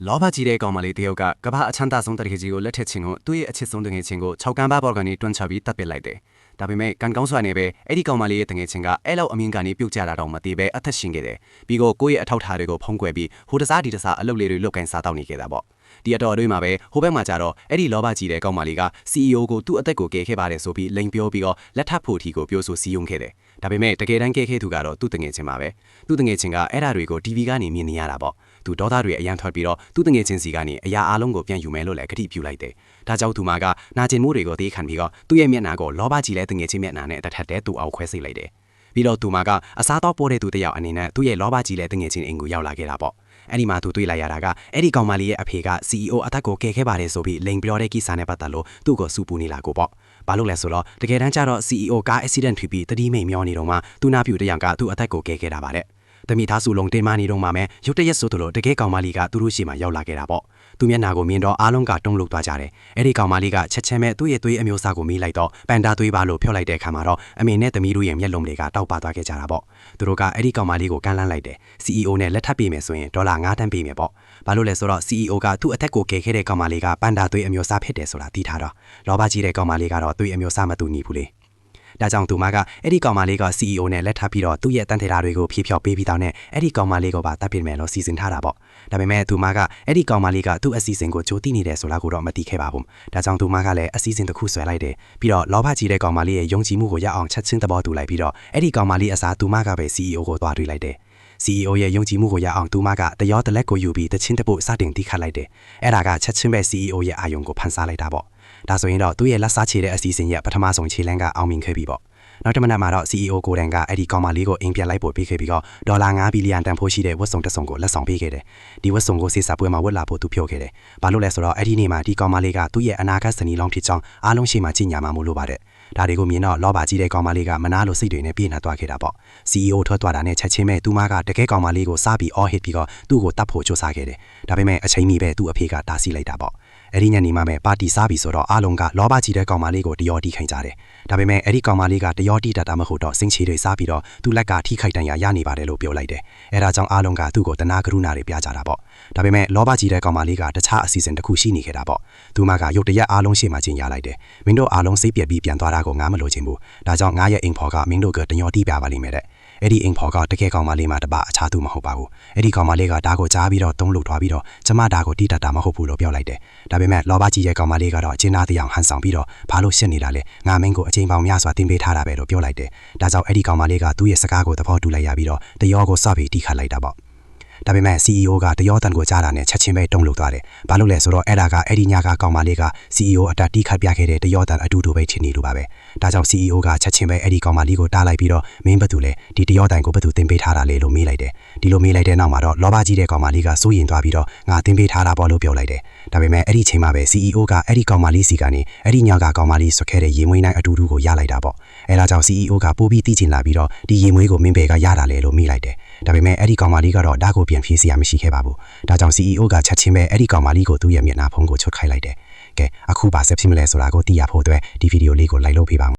လောဘကြီးတဲ့ကောင်မလေးတယောက်ကကမ္ဘာအချမ်းသာဆုံးတရကြီးကိုလက်ထက်ချင်းကိုသူ့ရဲ့အချစ်ဆုံးတငယ်ချင်းကို6ကန်းပါဘော်ကနေတွန်းချပြီးတပ်ပစ်လိုက်တယ်။ဒါပေမဲ့ကန်ကောင်းစွာနဲ့ပဲအဲ့ဒီကောင်မလေးရဲ့တငယ်ချင်းကအဲ့လောက်အမြင့်ကနေပြုတ်ကျလာတော့မသိပဲအသက်ရှင်ခဲ့တယ်။ပြီးတော့ကိုယ့်ရဲ့အထောက်ထားတွေကိုဖုံးကွယ်ပြီးဟိုတစားဒီတစားအလုပ်လေးတွေလုပ်ကိုင်စားတောက်နေခဲ့တာပေါ့။ဒီအတော်အတွင်းမှာပဲဟိုဘက်မှာကြတော့အဲ့ဒီလောဘကြီးတဲ့ကောင်မလေးက CEO ကိုသူ့အသက်ကိုကယ်ခဲ့ပါတယ်ဆိုပြီးလိန်ပြောပြီးတော့လက်ထပ်ဖို့ထီကိုပြောဆိုစည်းရုံးခဲ့တယ်။ဒါပေမဲ့တကယ်တမ်းကယ်ခဲ့သူကတော့သူ့တငယ်ချင်းပါပဲ။သူ့တငယ်ချင်းကအဲ့ဓာတွေကို TV ကနေမြင်နေရတာပေါ့။သူဒေါသတွေအရန်ထွက်ပြီးတော့သူ့တငယ်ချင်းစီကနေအရာအလုံးကိုပြန်ယူမယ်လို့လည်းကတိပြုလိုက်တယ်။ဒါကြောင့်သူမကနာကျင်မှုတွေကိုတေးခံပြီးတော့သူ့ရဲ့မျက်နှာကိုလောဘကြီးတဲ့တငယ်ချင်းမျက်နှာနဲ့တထက်တဲ့သူ့အောက်ခွဲစိတ်လိုက်တယ်။ပြီးတော့သူမကအစားတော့ပိုးတဲ့သူတယောက်အနေနဲ့သူ့ရဲ့လောဘကြီးတဲ့တငယ်ချင်းအိမ်ကိုရောက်လာခဲ့တာပေါ့။အဲ့ဒီမှာသူတွေ့လိုက်ရတာကအဲ့ဒီကောင်မလေးရဲ့အဖေက CEO အသက်ကိုကယ်ခဲ့ပါတယ်ဆိုပြီးလိန်ပြောတဲ့ကိစ္စနဲ့ပတ်သက်လို့သူ့ကိုစူပူနေလာကိုပေါ့။ဘာလို့လဲဆိုတော့တကယ်တမ်းကျတော့ CEO ကား accident ဖြစ်ပြီးတတိမိတ်မျောနေတော့မှသူနာပြူတယောက်ကသူ့အသက်ကိုကယ်ခဲ့တာပါတဲ့။တမိသားစုလုံးတင်မနေတော့မှပဲရုတ်တရက်ဆိုသလိုတကယ်ကောင်မလေးကသူတို့ရှိမှရောက်လာခဲ့တာပေါ့။သူမျက်နှာကိုမြင်တော့အားလုံးကတုံးလုသွားကြတယ်။အဲ့ဒီကောင်မလေးကချက်ချင်းပဲသူ့ရဲ့သွေးအမျိုးအစားကိုမေးလိုက်တော့ပန်တာသွေးပါလို့ဖြောလိုက်တဲ့အခါမှာတော့အမေနဲ့သမီးတို့ရဲ့မျက်လုံးတွေကတောက်ပသွားခဲ့ကြတာပေါ့။သူတို့ကအဲ့ဒီကောင်မလေးကိုကန့်လန့်လိုက်တယ်။ CEO နဲ့လက်ထပ်ပေးမယ်ဆိုရင်ဒေါ်လာ9 တန်းပေးမယ်ပေါ့။ဘာလို့လဲဆိုတော့ CEO ကသူ့အသက်ကိုကယ်ခဲ့တဲ့ကောင်မလေးကပန်တာသွေးအမျိုးအစားဖြစ်တယ်ဆိုတာသိထားတော့လောဘကြီးတဲ့ကောင်မလေးကတော့သွေးအမျိုးအစားမတူညီဘူးလေ။ဒါကြောင့်သူမကအဲ့ဒီကောင်မလေးက CEO နဲ့လက်ထပ်ပြီးတော့သူ့ရဲ့တန်ထေတာတွေကိုဖြေဖြောပေးပြီးတော့နဲ့အဲ့ဒီကောင်မလေးကိုပါတပ်ပစ်မယ်လို့စီစဉ်ထားတာပေါ့ဒါပေမဲ့သူမကအဲ့ဒီကောင်မလေးကသူ့အစီအစဉ်ကိုကြိုးတိနေတယ်ဆိုတာကိုတော့မသိခဲ့ပါဘူးဒါကြောင့်သူမကလည်းအစီအစဉ်တစ်ခုဆွဲလိုက်တယ်ပြီးတော့လောဘကြီးတဲ့ကောင်မလေးရဲ့ယုံကြည်မှုကိုရအောင်ချက်ချင်းသဘောတူလိုက်ပြီးတော့အဲ့ဒီကောင်မလေးအစားသူမကပဲ CEO ကိုသွားတွေ့လိုက်တယ်CEO ရဲ့ယုံကြည်မှုကိုရအောင်သူမကတရောတလက်ကိုယူပြီးတချင်းတပုတ်စတင်တိခတ်လိုက်တယ်အဲ့ဒါကချက်ချင်းပဲ CEO ရဲ့အာယုံကိုဖန်ဆားလိုက်တာပေါ့ဒါဆိုရင်တော့သူ့ရဲ့လက်စားချေတဲ့အစီအစဉ်ရဲ့ပထမဆုံးခြေလှမ်းကအောင်မြင်ခဲ့ပြီပေါ့နောက်တစ်မနက်မှာတော့ CEO ကိုတိုင်ကအဲ့ဒီကောင်မလေးကိုအိမ်ပြန်လိုက်ပို့ပေးခဲ့ပြီးတော့ဒေါ်လာ9 ဘီလီယံတန်ဖိုးရှိတဲ့ဝတ်စုံတစ်စုံကိုလက်ဆောင်ပေးခဲ့တယ်ဒီဝတ်စုံကိုစေစာပွဲမှာဝတ်လာဖို့သူပြောခဲ့တယ်ဘာလို့လဲဆိုတော့အဲ့ဒီနေ့မှာဒီကောင်မလေးကသူ့ရဲ့အနာဂတ်ဇနီးလောင်းဖြစ်ကြောင်းအားလုံးရှိမှကြီးညာမှာမို့လို့ပါတယ်ဒါတွေကိုမြင်တော့လောဘကြီးတဲ့ကောင်မလေးကမနာလို့စိတ်တွေနဲ့ပြေးနှံသွားခဲ့တာပေါ့ CEO ထွက်သွားတာနဲ့ချက်ချင်းပဲသူမကတကယ်ကောင်မလေးကိုစားပြီးအော်ဟစ်ပြီးတော့သူ့ကိုတတ်ဖို့ကြိုးစားခဲ့တယ်ဒါပေမဲ့အချိန်မီပဲသူ့အဖေကတားဆီးလိုက်တာပေါ့အဲ့ဒီညနေမှာပဲပါတီစားပြီးဆိုတော့အားလုံးကလောဘကြီးတဲ့ကောင်မလေးကိုတရော်တီးခိုင်းကြတယ်ဒါပေမဲ့အဲ့ဒီကောင်မလေးကတရော်တီးတတ်တာမဟုတ်တော့စင်ချီတွေစားပြီးတော့သူ့လက်ကထိခိုက်တန်ရာရနေပါတယ်လို့ပြောလိုက်တယ်အဲ့ဒါကြောင့်အားလုံးကသူ့ကိုတနာကရုဏာတွေပြကြတာပေါ့ဒါပေမဲ့လောဘကြီးတဲ့ကောင်မလေးကတခြားအစီအစဉ်တစ်ခုရှိနေခဲ့တာပေါ့သူမကရုတ်တရက်အားလုံးရှေ့မှာကျင်ရလိုက်တယ်မင်းတို့အားလုံးစိတ်ပြက်ပြီးပြန်သွားတာကိုငါမလို့ချင်ဘူးဒါကြောင့်ငါရဲ့အိမ်ဖော်ကမင်းတို့ကတရော်တီးပြပါလိမ့်မယ်တဲ့အဲ့ဒီအိမ်ဖော်ကတကယ်ကောင်မလေးမှာတပအခြားသူမဟုတ်ပါဘူးအဲ့ဒီကောင်မလေးကဒါကိုကြားပြီးတော့တုံးလို့ထွားပြီးတော့ကျမဒါကိုတီးတတ်တာမဟုတ်ဘူးလို့ပြောလိုက်တယ်ဒါပေမဲ့လောဘကြီးရဲ့ကောင်မလေးကတော့ကျင်းသားတရားဟန်ဆောင်ပြီးတော့ဘာလို့ရှစ်နေတာလဲငါမင်းကိုအချိန်ပေါင်းများစွာတင်ပေးထားတာပဲလို့ပြောလိုက်တယ်ဒါကြောင့်အဲ့ဒီကောင်မလေးကသူ့ရဲ့စကားကိုသဘောတူလိုက်ရပြီးတော့တရောကိုစော့ပြီးတီးခတ်လိုက်တာပေါ့ဒါပေမဲ့ CEO ကတရောတန်ကိုကြားတာနဲ့ချက်ချင်းပဲတုံ့လို့သွားတယ်။ဘာလို့လဲဆိုတော့အဲ့ဒါကအဲ့ဒီညကကောင်မလေးက CEO အတက်တီးခတ်ပြခဲ့တဲ့တရောတန်အတူတူပဲထင်နေလို့ပါပဲ။ဒါကြောင့် CEO ကချက်ချင်းပဲအဲ့ဒီကောင်မလေးကိုတားလိုက်ပြီးတော့မင်းဘသူလဲဒီတရောတန်ကိုဘသူတင်ပေးထားတာလေလို့မေးလိုက်တယ်။ဒီလိုမေးလိုက်တဲ့နောက်မှာတော့လောဘကြီးတဲ့ကောင်မလေးကစိုးရင်သွားပြီးတော့ငါတင်ပေးထားတာပေါ့လို့ပြောလိုက်တယ်။ဒါပေမဲ့အဲ့ဒီချိန်မှာပဲ CEO ကအဲ့ဒီကောင်မလေးစီကနေအဲ့ဒီညကကောင်မလေးဆွခဲ့တဲ့ရေမွေးနိုင်အတူတူကိုရလိုက်တာပေါ့။အဲ့ဒါကြောင့် CEO ကပို့ပြီးသိချင်လာပြီးတော့ဒီရေမွေးကိုမင်းဘယ်ကရတာလဲလို့မေးလိုက်တယ်။ဒါပေမဲ့အဲ့ဒီကောင်မလေးကတော့ဒါကိုပြန်ဖြေစရာမရှိခဲ့ပါဘူး။ဒါကြောင့် CEO ကချက်ချင်းပဲအဲ့ဒီကောင်မလေးကိုသူ့ရဲ့မျက်နှာဖုံးကိုချွတ်ခိုင်းလိုက်တယ်။ကဲအခုပါဆက်ဖြစ်မလဲဆိုတာကိုသိရဖို့အတွက်ဒီဗီဒီယိုလေးကိုလိုက်လုပ်ပေးပါဦး